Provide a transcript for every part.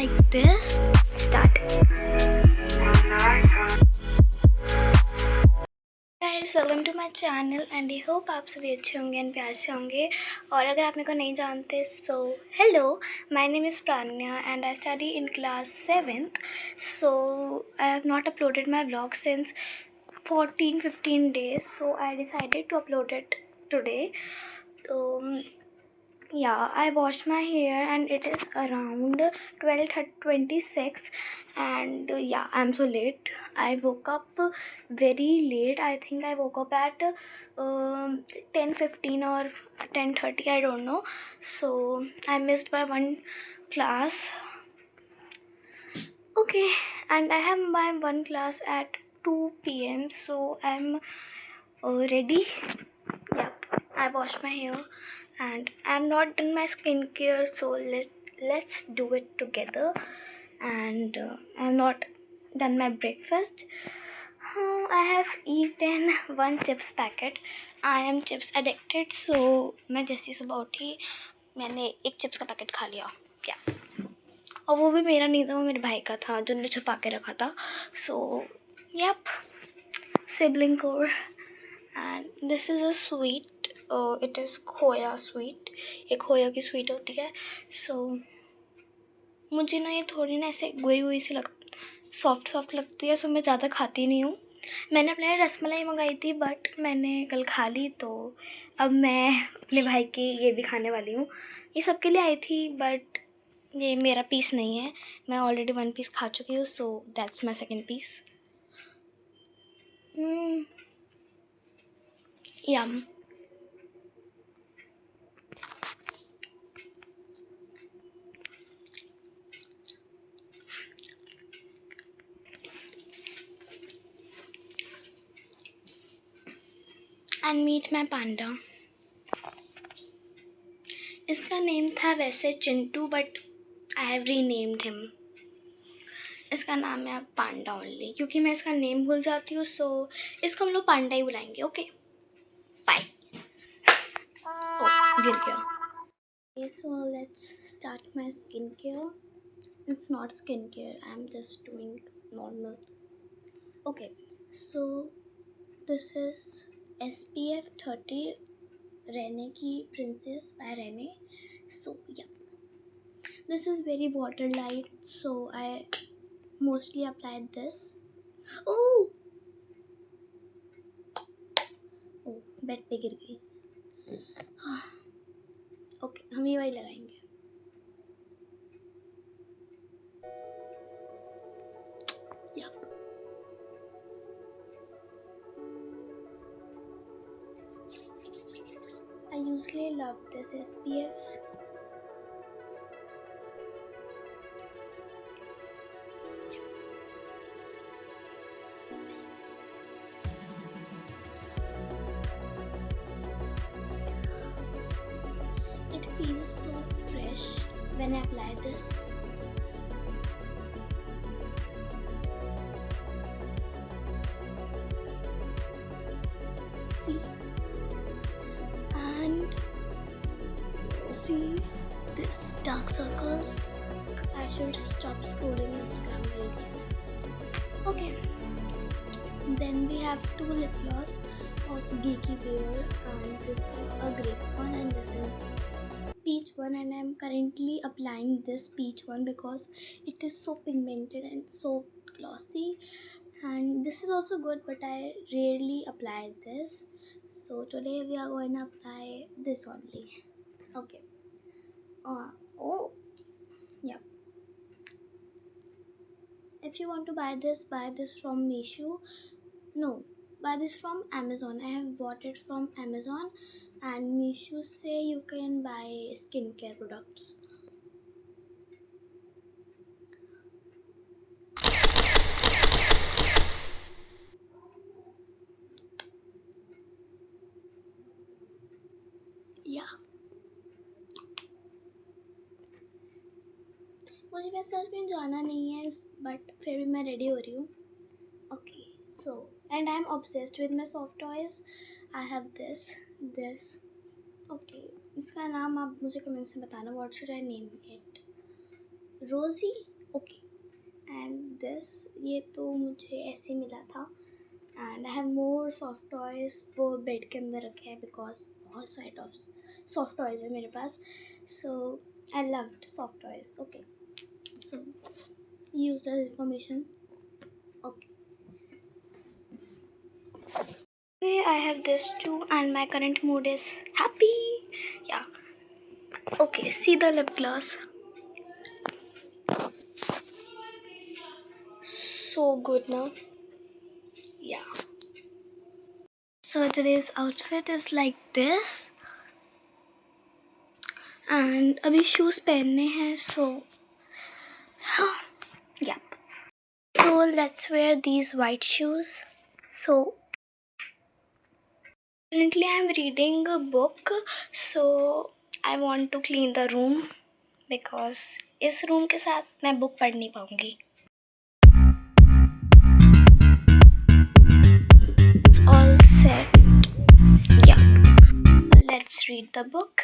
like this. Start. Guys welcome to my channel and I hope आप सभी अच्छे होंगे एंड प्यार से होंगे। और अगर आप मेरे को नहीं जानते so hello, my name is Pranya and I study in class 7th. So I have not uploaded my vlog since 14-15 days, so I decided to upload it today. So yeah, I washed my hair and it is around 12:26 and yeah, I'm so late. I woke up very late. I think I woke up at 10:15 or 10:30, I don't know. So I missed by one class. Okay, and I have my one class at 2 p.m. so I'm ready. Yep, I washed my hair and I'm not done my skincare, so let's do it together. And I'm not done my breakfast. I have eaten one chips packet. I am chips addicted, so मैं जैसे सुबह उठी मैंने एक chips का packet खा लिया क्या, और वो भी मेरा नहीं था, वो मेरे भाई का था जो ने छुपा के रखा था. So yup, sibling core. And this is a sweet, it is खोया स्वीट. ये खोया की स्वीट होती है. सो मुझे ना ये थोड़ी ना ऐसे गोई हुई सी सॉफ्ट लगती है, सो मैं ज़्यादा खाती नहीं हूँ. मैंने अपने लिए रसमलाई मंगाई थी बट मैंने कल खा ली, तो अब मैं अपने भाई की ये भी खाने वाली हूँ. ये सबके लिए आई थी बट ये मेरा पीस नहीं है. मैं ऑलरेडी वन पीस खा चुकी हूँ, so that's my second piece. Yum. And meet my panda. इसका नेम था वैसे Chintu but I have renamed him. इसका नाम है अब पांडा ओनली, क्योंकि मैं इसका नेम भूल जाती हूँ. सो इसको हम लोग पांडा ही बुलाएंगे. Okay, bye. गिर गया. Okay, so let's start my skincare. It's not skincare, I'm just doing normal. Okay, so this is SPF 30 Rene की Princess by Rene. So yeah, this is very water light, so I mostly applied this. Oh, bed पे गिर गई. Okay, हम ये वाली लगाएंगे. Yup. I usually love this SPF. It feels so fresh when I apply this. See? And see this dark circles. I should stop scrolling Instagram reels. Okay. Then we have two lip gloss of Geeky Bear, and this is a grape one and this is peach one, and I'm currently applying this peach one because it is so pigmented and so glossy. And this is also good but I rarely apply this, so today we are going to apply this only. Okay. Oh yeah, if you want to buy this from Meesho. No, buy this from Amazon. I have bought it from Amazon, and Meesho say you can buy skincare products. Yeah. मुझे वैसे आज कहीं जाना नहीं है but फिर भी मैं रेडी हो रही हूँ. Okay, so and I am obsessed with my soft toys. I have this. Okay, इसका नाम आप मुझे कमेंट्स में बताना. What should I name it? रोजी ओके एंड दिस ये तो मुझे ऐसे मिला था and I have more soft toys वो बेड के अंदर रखे हैं बिकॉज बहुत सारे सॉफ्ट टॉयज है मेरे पास so I loved soft toys okay so use the information okay I have this too and my current mood is happy. Yeah. Okay, see the lip gloss. So good now. Yeah. So today's outfit is like this. And अभी shoes पहनने हैं so yeah. So let's wear these white shoes. So currently I'm reading a book so I want to clean the room because इस room के साथ मैं book पढ़ नहीं पाऊँगी. All set. Yeah. Let's read the book.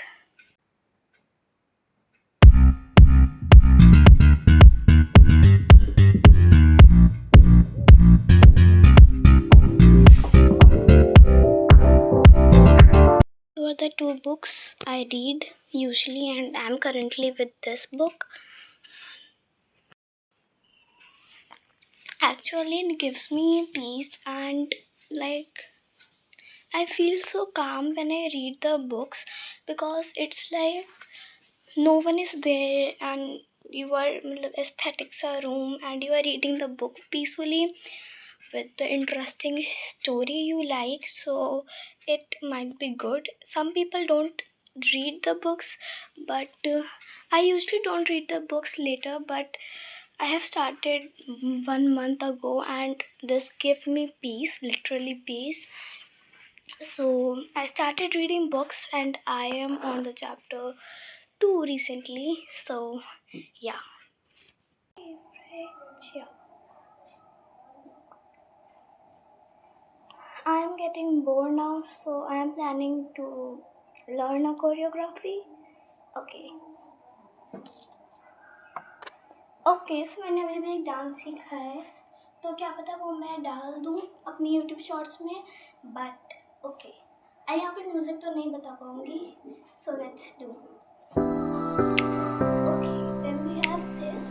These are the two books I read usually and I'm currently with this book. Actually it gives me peace and like I feel so calm when I read the books because it's like no one is there and you are aesthetics a room and you are reading the book peacefully with the interesting story you like so it might be good. Some people don't read the books but I usually don't read the books later but I have started 1 month ago and this gave me peace, literally peace. So I started reading books and I am on the chapter 2 recently so yeah. I am getting bored now so I am planning to learn a choreography. Okay. Okay so मैंने अभी भी एक dance सीखा है तो क्या पता वो मैं डाल दूँ अपनी यूट्यूब शॉर्ट्स में बट ओके आई यहाँ पे म्यूज़िक तो नहीं बता पाऊँगी so let's do okay then we have this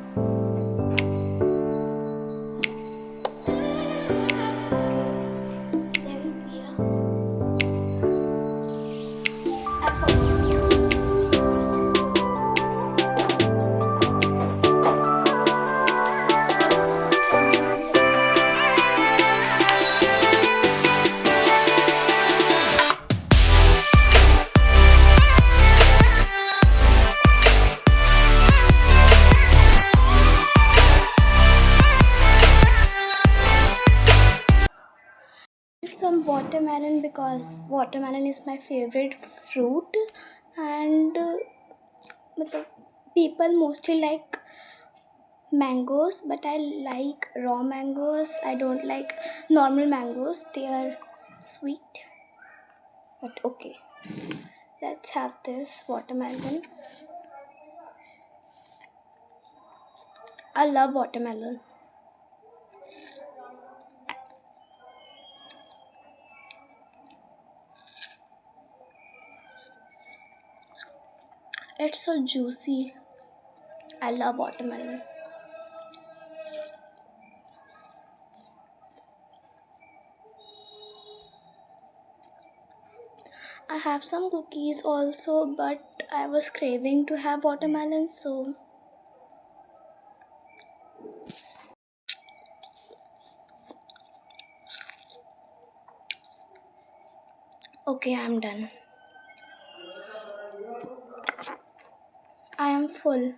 some watermelon because watermelon is my favorite fruit and people mostly like mangoes but I like raw mangoes. I don't like normal mangoes, they are sweet but okay. Let's have this watermelon. I love watermelon. It's so juicy. I love watermelon. I have some cookies also, but I was craving to have watermelon, so okay, I'm done. I am full.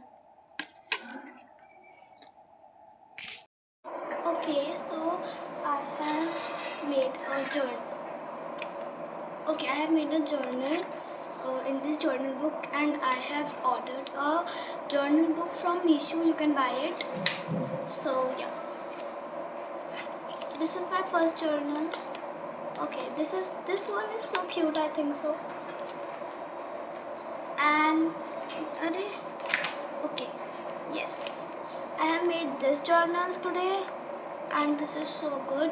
Okay, so I have made a journal. Okay, I have made a journal in this journal book and I have ordered a journal book from Meesho. You can buy it. So yeah, this is my first journal. Okay, this one is so cute, I think so. And okay, yes. this journal today, and this is so good.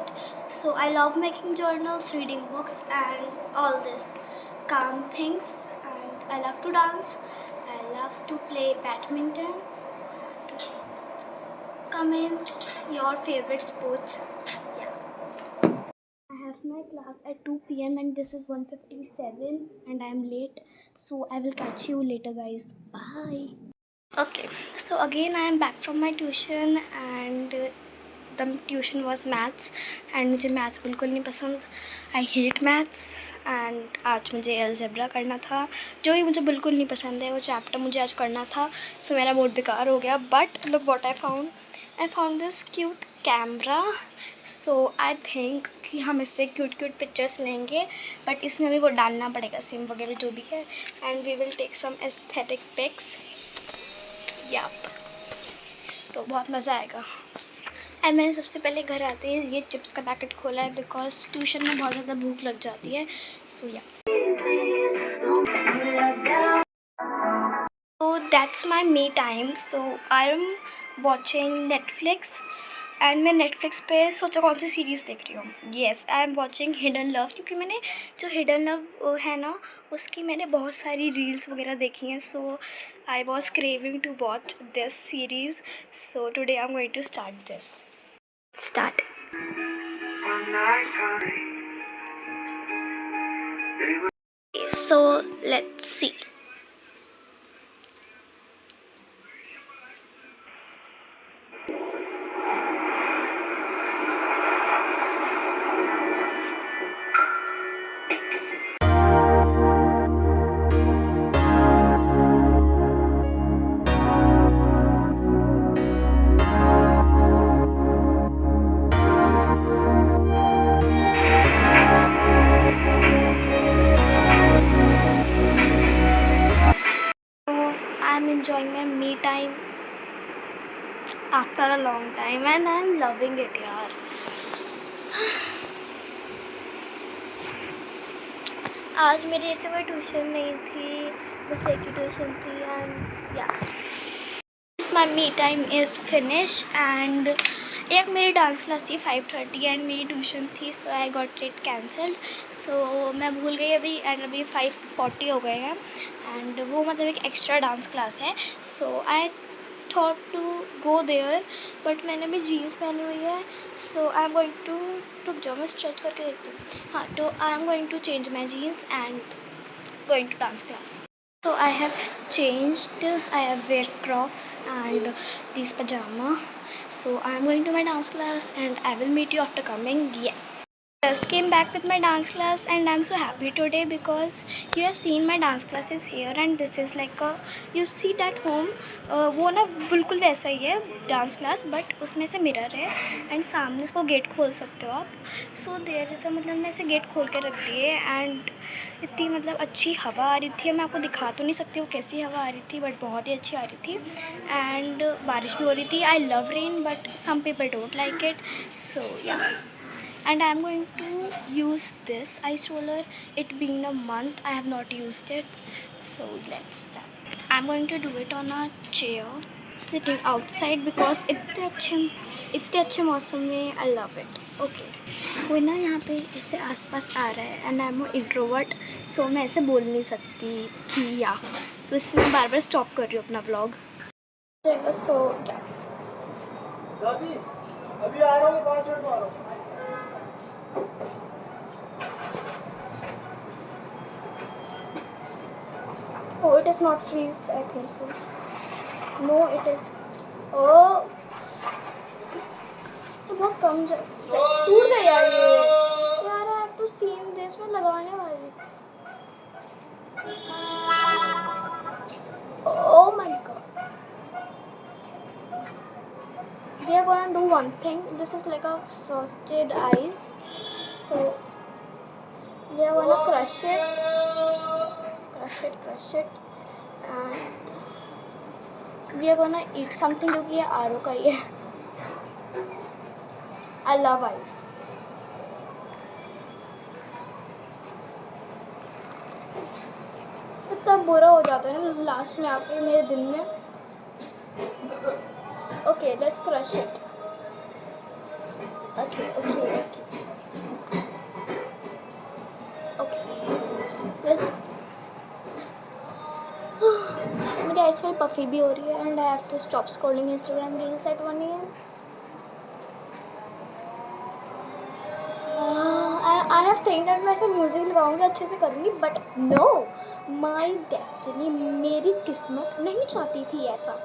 So I love making journals, reading books, and all this calm things. And I love to dance. I love to play badminton. Comment your favorite sports. Yeah. I have my class at 2 p.m. and this is 1:57 and I am late. So I will catch you later, guys. Bye. Okay, so again I am back from my tuition and the tuition was maths and मुझे maths बिल्कुल नहीं पसंद. I hate maths and आज मुझे algebra करना था जो ही मुझे बिल्कुल नहीं पसंद है. वो चैप्टर मुझे आज करना था, so मेरा मूड बेकार हो गया. But look what I found. I found this cute camera. So I think कि हम इससे क्यूट पिक्चर्स लेंगे, बट इसमें हमें वो डालना पड़ेगा सिम वगैरह जो भी है, and we will take some aesthetic pics. Yup, तो बहुत मज़ा आएगा. एंड मैंने सबसे पहले घर आते ही ये चिप्स का पैकेट खोला है बिकॉज ट्यूशन में बहुत ज़्यादा भूख लग जाती है. सो या, so that's my me time. So I am watching Netflix and मैं नेटफ्लिक्स पे सोचा कौन सी सीरीज़ देख रही हूँ. Yes, I am watching hidden love, क्योंकि मैंने जो हिडन लव है ना उसकी मैंने बहुत सारी रील्स वगैरह देखी हैं. So I was craving to watch this series. So today I am going to start this. Start. So let's see. I'm enjoying my me time after a long time and I'm loving it, यार. आज मेरी ऐसे कोई tuition नहीं थी, बस एक ही tuition थी. And yeah, my me time is finish. And एक मेरी डांस क्लास थी 5:30 एंड मेरी ट्यूशन थी, सो आई गॉट इट कैंसल्ड. सो मैं भूल गई अभी, एंड अभी 5:40 हो गए हैं. एंड वो मतलब एक एक्स्ट्रा डांस क्लास है. So I thought to go there, but मैंने भी जीन्स पहनी हुई है. So I am going to, रुक जाओ मैं स्ट्रेच करके देखती हूँ. हाँ, तो I am going to change my jeans and going to dance class. So I have changed. I have wear Crocs and these pajama. So I am going to my dance class and I will meet you after coming. Yeah. Just came back with my dance class and I'm so happy today because you have seen my dance class is here and this is like a, you see that home. वो ना बिल्कुल वैसा ही है dance class, but उसमें से mirror है and सामने उसको गेट खोल सकते हो आप. सो देयर इज़, मतलब मैंने ऐसे गेट खोल के रख दिए एंड इतनी मतलब अच्छी हवा आ रही थी. मैं आपको दिखा तो नहीं सकती वो कैसी हवा आ रही थी, बट बहुत ही अच्छी आ रही थी. एंड बारिश भी हो रही थी. I love rain but some people don't like it. So yeah, and I am going to use this ice roller. It being a month I have not used it, so let's start. I am going to do it on a chair sitting outside because इतने अच्छे मौसम में I love it. Okay, कोई ना यहाँ पे ऐसे आसपास आ रहा है एंड आई एम इंट्रोवर्ट, सो मैं ऐसे बोल नहीं सकती कि या, सो इसलिए मैं बार बार स्टॉप कर रही हूँ अपना व्लॉग. सो क्या, अभी आ रहा हूँ, 5 मिनट में आ रहा हूँ. Oh, it is not freeze, I think so. No, it is. Oh, ये बहुत कम टूट गया ये. यार, I have to see this. मैं लगाने वाली थी. Oh my god. We are gonna do one thing. This is like a frosted ice. So we are gonna crush it, and we are gonna eat something क्योंकि ये आरो का ही है. I love ice. इतना बुरा हो जाता है ना लास्ट में आके मेरे दिन में. Okay, Okay, let's crush it. Okay. Let's. मेरी आइज़ थोड़ी पफी भी हो रही है and I have to stop scrolling Instagram reels at 1 AM. I have think that मैं ऐसे म्यूज़िक लगाऊंगी अच्छे से करूँगी बट नो, माई डेस्टिनी, मेरी किस्मत नहीं चाहती थी ऐसा.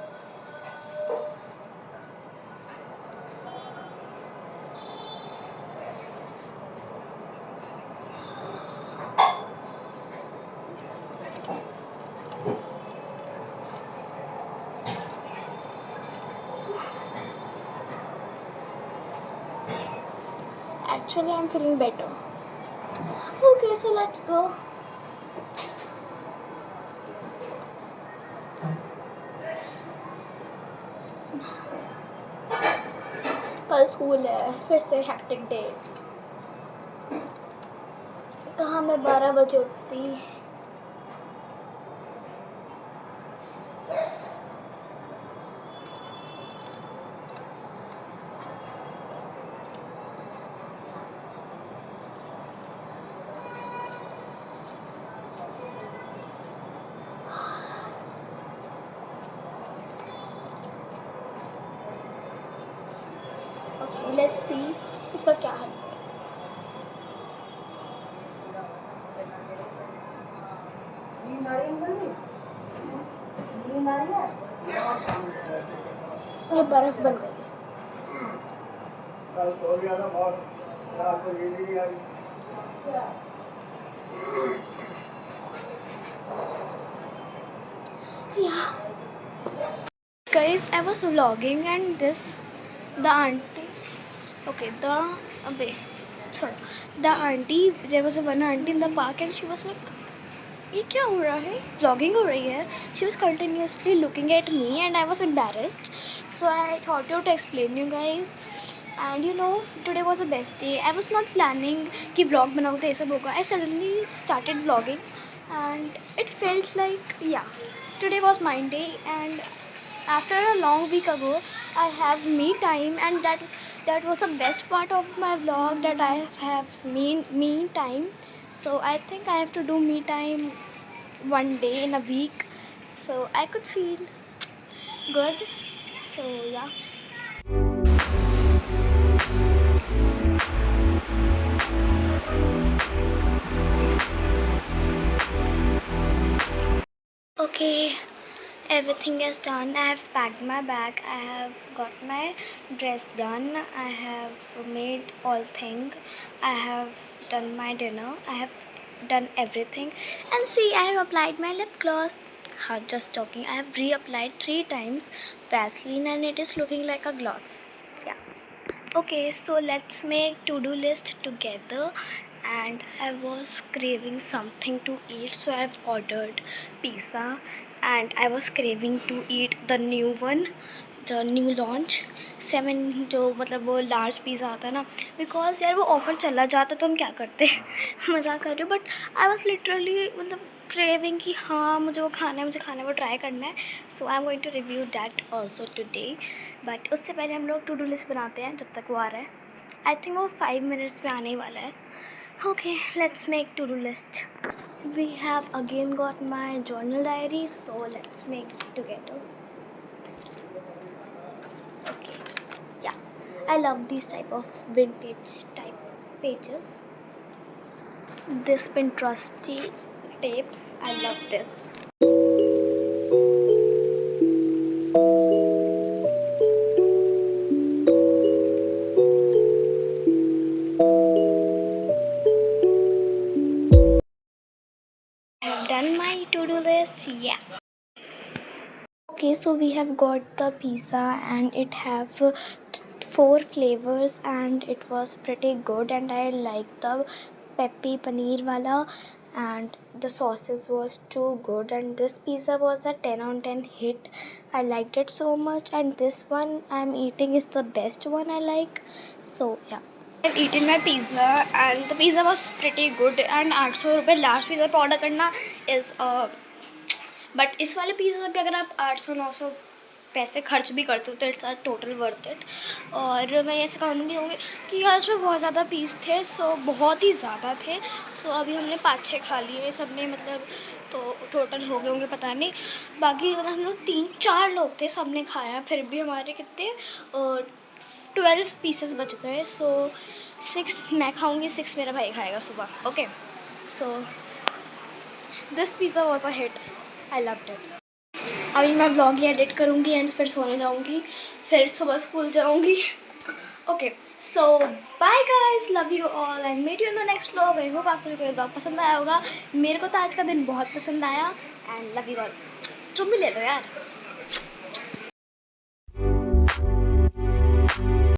Actually, I'm feeling better. Okay, so let's go. कल स्कूल है, फिर से हैक्टिक डे. कहाँ मैं 12 बजे उठती. Okay, let's see इसका क्या है. ये बर्फ बन गई है. Yeah. Guys, I was vlogging and the auntie. Okay, the auntie, there was one auntie in the park and she was like, ये क्या हो रहा है, vlogging हो रही है. She was continuously looking at me and I was embarrassed, so I thought to explain you guys. And you know, today was the best day. I was not planning कि vlog बनाऊँ तो ये सब होगा. I suddenly started vlogging and it felt like, yeah, today was my day. And after a long week ago, I have me time, and that was the best part of my vlog, that I have me time. So I think I have to do me time one day in a week, so I could feel good. So yeah. Okay, everything is done. I have packed my bag. I have got my dress done. I have made all thing. I have done my dinner. I have done everything. And see, I have applied my lip gloss. Just talking. I have reapplied 3 times Vaseline and it is looking like a gloss. Yeah. Okay, so let's make to-do list together. And I was craving something to eat, so I've ordered pizza. And I was craving to eat the new one, the new launch 7, जो मतलब वो large pizza आता है ना. Because यार वो offer चला जाता तो हम क्या करते. मज़ाक कर रही हूँ, बट आई वॉज लिटरली मतलब क्रेविंग कि हाँ मुझे वो खाना है, वो ट्राई करना है. So I am going to review that also today. But उससे पहले हम लोग टू डू लिस्ट बनाते हैं जब तक वो आ रहा है. आई थिंक वो 5 मिनट्स में आने ही वाला है. Okay, let's make to-do list. We have again got my journal diary, so let's make it together. Okay, yeah, I love these type of vintage type pages. This Pinteresty tapes, I love this. I've done my to-do list, yeah. Okay, so we have got the pizza and it have 4 flavors and it was pretty good, and I like the peppy paneer wala, and the sauces was too good, and this pizza was a 10 on 10 hit. I liked it so much, and this one I'm eating is the best one I like. So yeah, I've eaten my pizza and the pizza was pretty good. And 800 रुपये last pizza पर order करना is but इस वाले pizza पे अगर आप 800-900 पैसे खर्च भी करते हो तो it's are total worth it. और मैं ऐसे कहूँगी कि यार इसमें बहुत ज़्यादा पीस थे, सो बहुत ही ज़्यादा थे। सो अभी हमने 5-6 खा लिए सब ने, मतलब तो टोटल हो गए होंगे पता नहीं। बाकी मतलब हम लोग 3-4 लोग थे, सब ने खाया, फिर भी हमारे कितने 12 पीसेस बच गए। सो 6 मैं खाऊंगी, 6 मेरा भाई खाएगा सुबह। Okay, so this pizza was a hit, I loved it. अभी मैं व्लॉग ही एडिट करूँगी एंड फिर सोने जाऊँगी, फिर सुबह स्कूल जाऊँगी। Okay, so bye guys, love you all and meet you in the next vlog. I hope आप सभी को ये व्लॉग पसंद आया होगा। मेरे को तो आज का दिन बहुत पसंद आया एंड लव यू ऑल। चुम्मी ले लो यार।